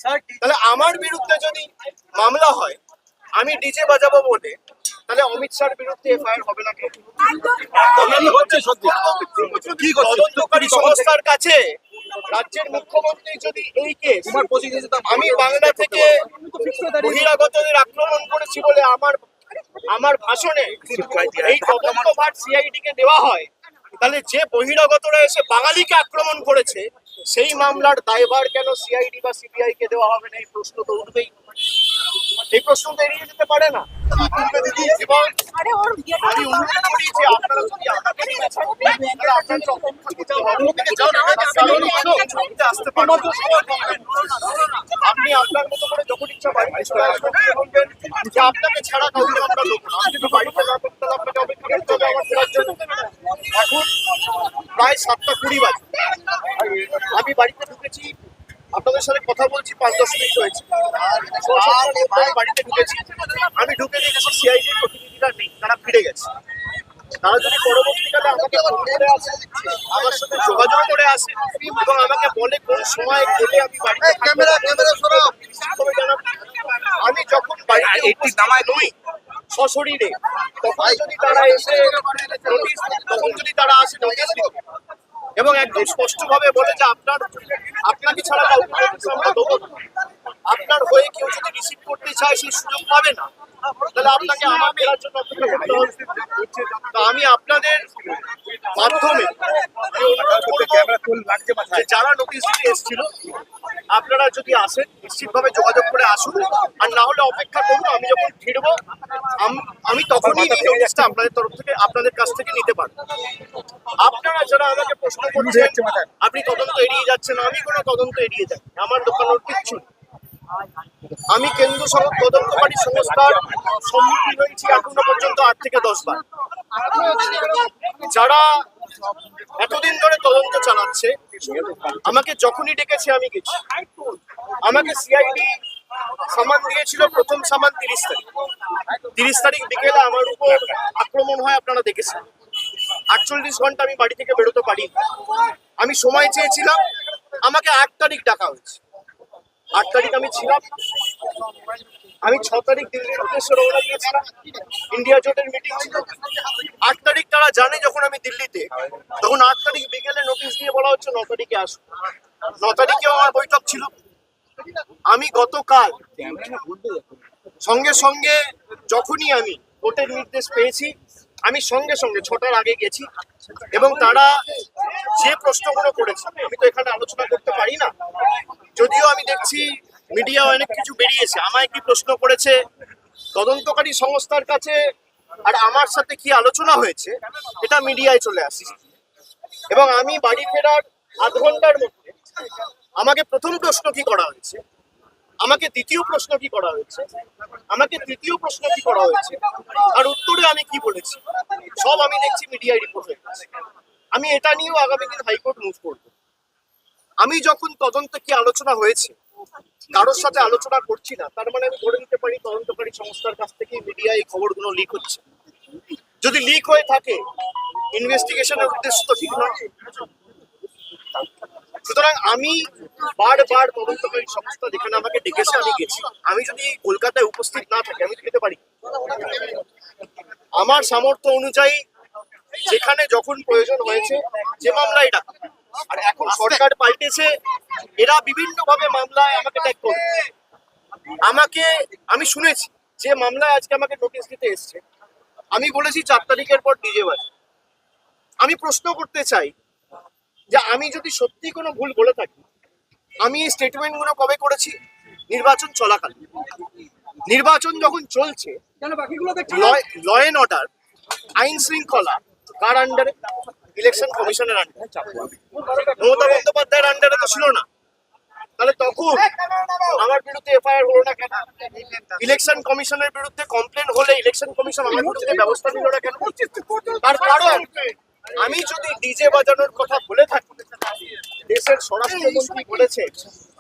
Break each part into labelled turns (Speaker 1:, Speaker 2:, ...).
Speaker 1: তাহলে আমার বিরুদ্ধে যদি মামলা হয়, আমি ডিজে বাজাবো বলে, তাহলে অমিত শাহর বিরুদ্ধে এফআইআর হবে না? তদন্তকারী সংস্থার কাছে রাজ্যের মুখ্যমন্ত্রী যদি এই কেস আমি বাংলা থেকে বহিরাগতদের আক্রমণ করেছি বলে আমার ভাষণে এই তদন্তভার সিআইডি কে দেওয়া হয়, তাহলে যে বহিরাগতরা এসে বাঙালিকে আক্রমণ করেছে সেই মামলার দায়ভার কেন সিআইডি বা সিবিআই কে দেওয়া হবে না? এই প্রশ্ন তো উঠবেই। এই প্রশ্ন তো এড়িয়ে যেতে পারে না। এবং আমি অনুরোধ করি যে আপনারা যদি আমাকে আসতে পারেন, আপনি আপনার মতো করে যখন ইচ্ছা বাড়িতে চলে আসবেন, যে আপনাকে ছাড়া কাউকে আমরা লোক না, কিন্তু বাড়িতে না করতে আপনাকে অপেক্ষা করতে হবে আমার ফেরার জন্য। এখন প্রায় 7:20 বাজে, আমি বাড়িতে ঢুকেছি, আপনাদের সাথে কথা বলছি 5-10 মিনিট হয়েছে, বাড়িতে ঢুকেছি। আমি ঢুকে দেখেছি সিআইডির প্রতিনিধিরা নেই, তারা ফিরে গেছে। তারা যদি পরবর্তীকালে আমাকে ফোন করে আসে, আমার সাথে যোগাযোগ করে আসে এবং আমাকে বলে কোন সময় গেলে আমি বাড়িতে আমি যখন বাড়িতে নই সশরীরে, তখন যদি তারা এসে তখন যদি তারা আসে নোটিশ দিতে এবং একদম স্পষ্টভাবে বলে যে আপনাকে ছাড়া কাউকে আমরা দেবো না, আপনার হয়ে কেউ যদি রিসিভ করতে চায় সেই সুযোগ পাবে না, তাহলে আপনাকে আমার ফেরার জন্য অপেক্ষা করতে হবে। তো আমি আপনাদের মাধ্যমে যারা নোটিশ দিতে এসেছিল, আপনারা যদি আসেন নিশ্চিতভাবে যোগাযোগ করে আসুন, আর না হলে অপেক্ষা করুন। আমি যখন ফিরবো আমি তখনই এই নোটিশটা আপনাদের তরফ থেকে আপনাদের কাছ থেকে নিতে পারবো। আপনারা যারা আমাকে প্রশ্ন করছেন আপনি তদন্ত এড়িয়ে যাচ্ছেন, আমি কোনো তদন্ত এড়িয়ে যাই, আমার দোকানের কিচ্ছু। আমি কেন্দ্র সরকার তদন্তকারী সংস্থার সম্মুখীন হয়েছি এখনো পর্যন্ত 8 থেকে 10 বার। যারা এতদিন ধরে তদন্ত চালাচ্ছে, আমাকে যখনই ডেকেছে আমি গেছি। আমাকে সিআইডি সামান দিয়েছিল, প্রথম সামান 30 তারিখ বিকেলে আমার উপর আক্রমণ হয়, আপনারা দেখেছেন। 48 ঘন্টা আমি বাড়ি থেকে বেরোতে পারি। আমি সময় চেয়েছিলাম, আমাকে 8 তারিখ ডাকা হয়েছে। 8 তারিখ আমি ছিলাম। আমি 6 তারিখ দিল্লির উদ্দেশ্যে রওনা দিয়েছিলাম, ইন্ডিয়া জোটের মিটিং ছিল। 8 তারিখ তারা জানে যখন আমি দিল্লিতে, তখন 8 তারিখ বিকেলে নোটিশ দিয়ে বলা হচ্ছে 9 তারিখে আসুন। 9 তারিখেও আমার বৈঠক ছিল। আমি গতকাল সঙ্গে সঙ্গে যখনই আমি কোর্টের নির্দেশ পেয়েছি, আমি সঙ্গে সঙ্গে 6টার আগে গেছি এবং তারা যে প্রশ্নগুলো করেছে আমি তো এখানে আলোচনা করতে পারি না, যদিও আমি দেখছি মিডিয়া অনেক কিছু বেরিয়েছে। আমায় কি প্রশ্ন করেছে, তদন্তকারী সংস্থার কাছে আর আমার সাথে কি আলোচনা হয়েছে, এটা মিডিয়ায় চলে আসছে। এবং আমি বাড়ি ফেরার আধ ঘন্টার মধ্যে আমাকে প্রথম প্রশ্ন কি করা হয়েছে, আমাকে দ্বিতীয় প্রশ্ন কি করা হয়েছে, আমাকে তৃতীয় প্রশ্ন কি করা হয়েছে, আর উত্তরে আমি কি বলেছি, সব আমি দেখছি মিডিয়ায় রিপোর্ট হয়ে গেছে। আমি এটা নিয়েও আগামী দিন হাইকোর্ট মুভ করবো। আমি যখন তদন্তে কি আলোচনা হয়েছে কারোর সাথে আলোচনা করছি না, তার মানে আমি ধরে নিতে পারি তদন্তকারী সংস্থার কাছ থেকে মিডিয়ায় এই খবরগুলো লিক হচ্ছে। যদি লিক হয়ে থাকে, ইনভেস্টিগেশনের উদ্দেশ্য তো ঠিক নয়। সুতরাং আমি বারবার তদন্তকারী সংস্থা যেখানে আমাকে ডেকেছে আমি গেছি। আমি যদি কলকাতায় উপস্থিত না থাকি আমি যেতে পারি। আমার সামর্থ্য অনুযায়ী যেখানে যখন প্রয়োজন হয়েছে, যে মামলায় ডাকা, আর এখন সরকার পাল্টেছে, এরা বিভিন্ন ভাবে মামলায় আমাকে ট্যাগ করে। আমি শুনেছি যে মামলায় আজকে আমাকে নোটিশ দিতে এসছে, আমি বলেছি 4 তারিখের পর ডিজে বাজে। আমি প্রশ্ন করতে চাই যে আমি যদি সত্যি কোনো ভুল বলে থাকি, আমি এই স্টেটমেন্ট গুলো কবে করেছি? নির্বাচন চলাকালীন। নির্বাচন যখন চলছে, ল এন্ড অর্ডার, আইন শৃঙ্খলা কার আন্ডারে? ইলেকশন কমিশনের আন্ডারে। মমতা বন্দ্যোপাধ্যায়ের আন্ডারে তো ছিল না। তাহলে তখন আমার বিরুদ্ধে এফআইআর হলো না কেন? ইলেকশন কমিশনের বিরুদ্ধে কমপ্লেন হলে ইলেকশন কমিশন আমার বিরুদ্ধে ব্যবস্থা নিল না কেন? তার কারণ আমি যদি ডিজে বাজানোর কথা বলে থাকি, দেশের স্বরাষ্ট্রমন্ত্রী বলেছে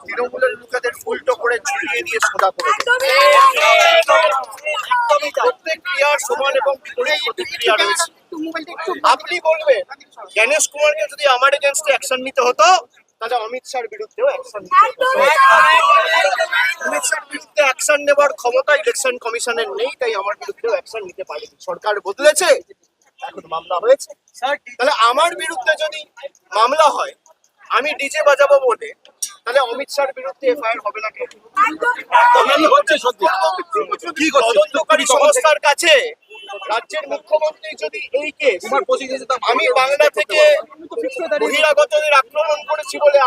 Speaker 1: তৃণমূলের লোকেদের উল্টো করে ঝুলিয়ে দিয়ে সোজা করে প্রত্যেক ক্রিয়ার সমান এবং বিপরীত প্রতিক্রিয়া রয়েছে। আপনি বলবেন জ্ঞানেশ কুমারকে যদি আমার এগেনস্টে অ্যাকশন নিতে হতো, তাহলে অমিত শাহর বিরুদ্ধেও অ্যাকশন নিতে হতো। অ্যাকশন নেবার ক্ষমতা ইলেকশন কমিশনের নেই, তাই আমার বিরুদ্ধেও অ্যাকশন নিতে পারেনি। সরকার বদলেছে, এখন মামলা হয়েছে। তাহলে আমার বিরুদ্ধে যদি মামলা হয়, আমি ডিজে বাজাবো বলে, তাহলে অমিত শাহর বিরুদ্ধে এফআইআর হবে না কেন? তদন্তকারী সংস্থার কাছে রাজ্যের মুখ্যমন্ত্রী যদি এই কেস আমি বাংলা থেকে বহিরাগতদের আক্রমণ করেছি বলে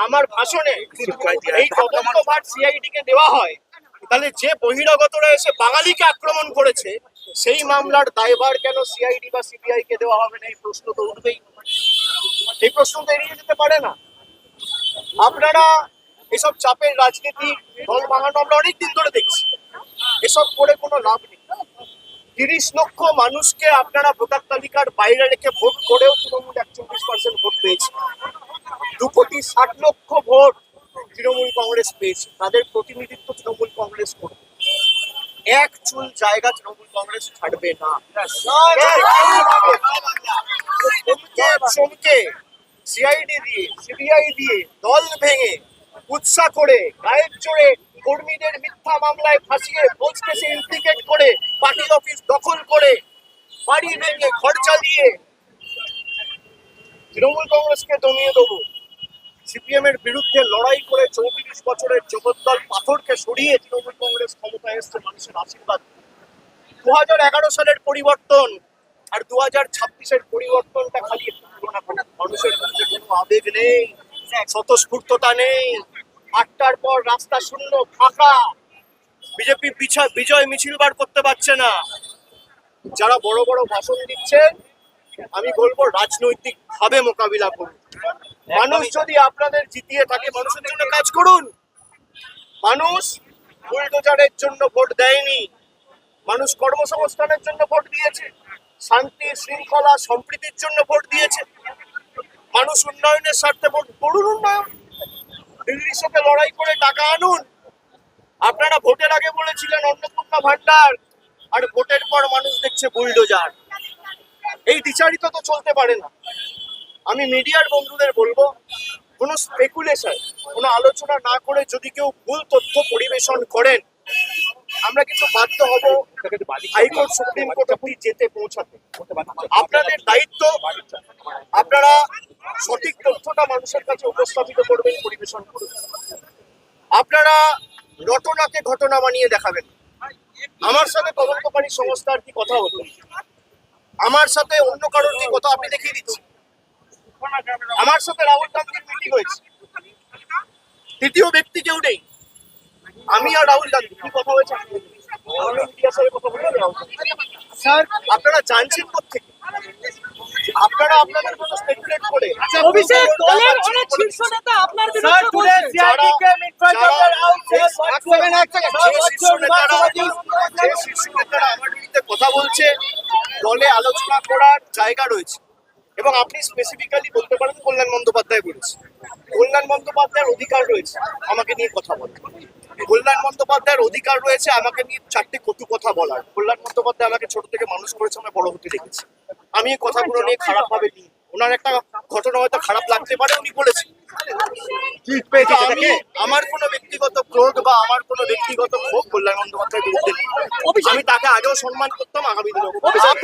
Speaker 1: আমার ভাষণে এই তদন্ত ভার সিআইডি কে দেওয়া হয়, তাহলে যে বহিরাগতরা এসে বাঙালিকে আক্রমণ করেছে সেই মামলার দায়ভার কেন সিআইডি বা সিবিআই কে দেওয়া হবে না? এই প্রশ্ন তো উঠবেই। এই প্রশ্ন তো এড়িয়ে যেতে পারে না। আপনারা এসব চাপের রাজনীতি, দল ভাঙানো আমরা অনেকদিন ধরে দেখছি। এসব করে কোনো লাভ নেই। 30 লক্ষ মানুষকে আপনারা ভোটার তালিকার বাইরে রেখে ভোট করেও তৃণমূল 41% ভোট পেয়েছে। 2,60,00,000 ভোট তৃণমূল কংগ্রেস পেয়েছে। তাদের প্রতিনিধিত্ব তৃণমূল কংগ্রেস করবে। এক চুল জায়গা তৃণমূল কংগ্রেস ছাড়বে না। চমকে সিআইডি দিয়ে, সিবিআই দিয়ে, দল ভেঙে, উৎসাহ করে, গায়ের জোরে কর্মীদের মিথ্যা মামলায় ফাঁসিয়ে ভোজ কেসে ইমপ্লিকেট করে, পার্টি অফিস দখল করে, বাড়ি ভেঙে, ঘর চালিয়ে তৃণমূল কংগ্রেসকে দমিয়ে দেবো। সিপিএম এর বিরুদ্ধে লড়াই করে 34 বছরের জগদ্দল পাথরকে সরিয়ে তৃণমূল কংগ্রেস ক্ষমতায় এসছে মানুষের আশীর্বাদ। 2011 সালের পরিবর্তন আর 2026-এর পরিবর্তনটা খালি তুলনা করুন। মানুষের মধ্যে কোনো আবেগ নেই, স্বতঃস্ফূর্ততা নেই। 8টার পর রাস্তা শূন্য, ফাঁকা। বিজেপি বিজয় মিছিল বার করতে পারছে না। যারা বড় বড় ভাষণ দিচ্ছেন, আমি বলবো রাজনৈতিক ভাবে মোকাবিলা করুন। মানুষ যদি আপনাদের জিতিয়ে থাকে, মানুষের জন্য কাজ করুন। মানুষ বুলডোজারের জন্য ভোট দেয়নি, মানুষ কর্মসংস্থানের জন্য ভোট দিয়েছে, শান্তি শৃঙ্খলা সম্প্রীতির জন্য ভোট দিয়েছে। মানুষ উন্নয়নের স্বার্থে ভোট করুন। উন্নয়ন দিল্লির সাথে লড়াই করে টাকা আনুন। আপনারা ভোটের আগে বলেছিলেন অন্নপূর্ণা ভান্ডার, আর ভোটের পর মানুষ দেখছে বুলডোজার। এই দ্বিচারিতা তো চলতে পারে না। আমি মিডিয়ার বন্ধুদের বলবো, কোনো স্পেকুলেশন, কোনো আলোচনা না করে যদি কেউ ভুল তথ্য পরিবেশন করেন, আমরা কিন্তু বাধ্য হব হাইকোর্ট, সুপ্রিম কোর্ট অব্দি যেতে পৌঁছাতে। আপনাদের দায়িত্ব, আপনারা সঠিক তথ্যটা মানুষের কাছে উপস্থাপিত করবেন, পরিবেশন করবেন। আপনারা রটনাকে ঘটনা বানিয়ে দেখাবেন। আমার সাথে তদন্তকারী সংস্থার কি কথা হতো, আমার সাথে অন্য কারোর কি কথা, আপনি দেখিয়ে দিচ্ছি। আমার সাথে রাহুল গান্ধীর মিটিং হয়েছে, তৃতীয় ব্যক্তি কেউ নেই, আমি আর রাহুল গান্ধী। কি কথা হয়েছে স্যার, আপনারা জানছেন কোথেকে? আপনারা আপনাদের মতো স্পেকুলেট করে
Speaker 2: অভিষেক দলের অনেক শীর্ষ নেতা আপনার বিরুদ্ধে বলছে।
Speaker 1: যে শীর্ষ নেতারা আমার বিরুদ্ধে কথা বলছে, দলে আলোচনা করার জায়গা রয়েছে। এবং আপনি স্পেসিফিক্যালি বলতে পারেন কল্যাণ বন্দ্যোপাধ্যায় বলেছে। কল্যাণ বন্দ্যোপাধ্যায়ের অধিকার রয়েছে আমাকে নিয়ে কথা বলার। কল্যাণ বন্দ্যোপাধ্যায়ের অধিকার রয়েছে আমাকে নিয়ে 4টে কটু কথা বলার। কল্যাণ বন্দ্যোপাধ্যায় আমাকে ছোট থেকে মানুষ করেছে, আমি বড় হতে দেখেছি। আমি এই কথাগুলো নিয়ে খারাপ ভাবে নিই। ওনার একটা ঘটনা হয়তো খারাপ লাগতে পারে, উনি বলেছেন। আমি আমার কোনো ব্যক্তিগত ক্রোধ বা আমার কোনো ব্যক্তিগত ক্ষোভ কল্যাণ বন্দ্যোপাধ্যায়ের বিরুদ্ধে নেই। আমি তাকে আগেও সম্মান করতাম, আগামী দিনে
Speaker 2: অভিষেক